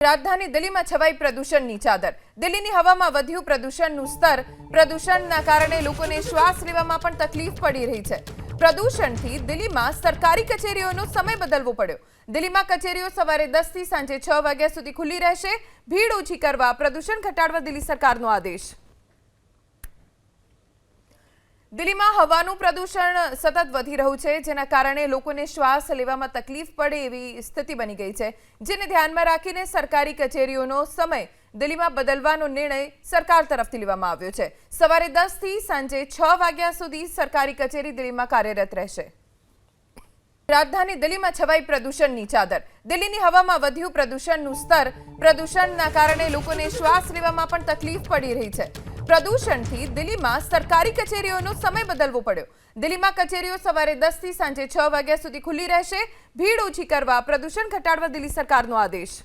રાજધાની દિલ્હીમાં છવાઈ પ્રદૂષણની ચાદર। દિલ્હીની હવામાં વધ્યું પ્રદૂષણનું સ્તર। પ્રદૂષણના કારણે લોકોને શ્વાસ લેવામાં પણ તકલીફ પડી રહી છે। પ્રદૂષણથી દિલ્હીમાં સરકારી કચેરીઓનો સમય બદલવો પડ્યો। દિલ્હીમાં કચેરીઓ સવારે 10 થી સાંજે 6 વાગ્યા સુધી ખુલ્લી રહેશે। ભીડ ઓછી કરવા, પ્રદૂષણ ઘટાડવા દિલ્હી સરકારનો આદેશ। દિલ્હીમાં હવાનું પ્રદૂષણ સતત વધી રહ્યું છે, જેના કારણે લોકોને શ્વાસ લેવામાં તકલીફ પડે એવી સ્થિતિ બની ગઈ છે, જેને ધ્યાનમાં રાખીને સરકારી કચેરીઓનો સમય દિલ્હીમાં બદલવાનો નિર્ણય સરકાર તરફથી લેવામાં આવ્યો છે। સવારે 10 થી સાંજે 6 વાગ્યા સુધી સરકારી કચેરી દિલ્હીમાં કાર્યરત રહેશે। રાજધાની દિલ્હીમાં છવાઈ પ્રદૂષણની ચાદર। દિલ્હીની હવામાં વધ્યું પ્રદૂષણનું સ્તર। પ્રદૂષણના કારણે લોકોને શ્વાસ લેવામાં પણ તકલીફ પડી રહી છે। પ્રદૂષણથી દિલ્હીમાં સરકારી કચેરીઓનો સમય બદલવો પડ્યો। દિલ્હીમાં કચેરીઓ સવારે 10 થી સાંજે 6 વાગ્યા સુધી ખુલ્લી રહેશે। ભીડ ઓછી કરવા, પ્રદૂષણ ઘટાડવા દિલ્હી સરકારનો આદેશ।